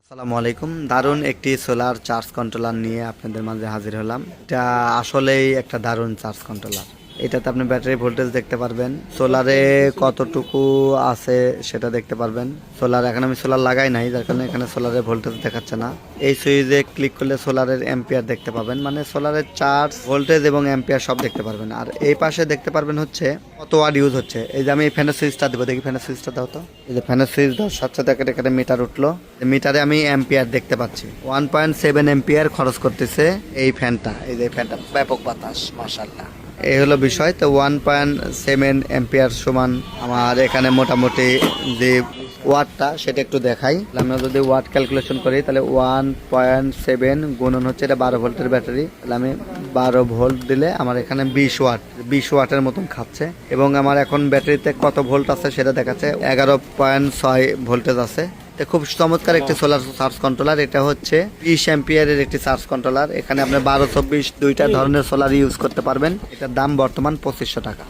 আসসালামু আলাইকুম। দারুণ একটি সোলার চার্জ কন্ট্রোলার নিয়ে আপনাদের মাঝে হাজির হলাম। এটা আসলেই একটা দারুণ চার্জ কন্ট্রোলার। এটাতে আপনি ব্যাটারি ভোল্টেজ দেখতে পারবেন, সোলারে কতটুকু আছে সেটা দেখতে পারবেন। সোলার এখন আমি সোলার লাগাই নাই, যার কারণে এখানে সোলারের ভোল্টেজ দেখাচ্ছে না। এই সুইচে ক্লিক করলে সোলারের অ্যাম্পিয়ার দেখতে পাবেন, মানে সোলারের চার্জ ভোল্টেজ এবং অ্যাম্পিয়ার সব দেখতে পারবেন। আর এই পাশে দেখতে পারবেন হচ্ছে কত ওয়াট ইউজ হচ্ছে। এই যে আমি এই ফ্যানের সুইচটা দেবো, দেখি ফ্যানের সুইচটা দাও তো। এই যে ফ্যানের সুইচ দাও, সাথে সাথে এখানে মিটার উঠলো। মিটারে আমি অ্যাম্পিয়ার দেখতে পাচ্ছি 1.7 অ্যাম্পিয়ার খরচ করতেছে এই ফ্যানটা। এই যে ফ্যানটা ব্যাপক বাতাস, মাশাআল্লাহ। এই হলো বিষয়। তো 1.7 অ্যাম্পিয়ার সমান আমার এখানে মোটামুটি যে ওয়াটটা সেটা একটু দেখাই। আমরা যদি ওয়াট ক্যালকুলেশন করি তাহলে 1.7 গুণন হচ্ছে, এটা 12 ভোল্টের ব্যাটারি, তাহলে আমি 12 ভোল্ট দিলে আমার এখানে 20 ওয়াটের মতন খাচ্ছে। এবং আমার এখন ব্যাটারিতে কত ভোল্ট আছে সেটা দেখাচ্ছে, 11.6 ভোল্টেজ আছে। খুব চমৎকার একটি সোলার চার্জ কন্ট্রোলার। এটা হচ্ছে 20 অ্যাম্পিয়ারের একটি চার্জ কন্ট্রোলার। এখানে আপনি 12-24 দুইটা ধরনের সোলার ইউজ করতে পারবেন। এটার দাম বর্তমান 2500 টাকা।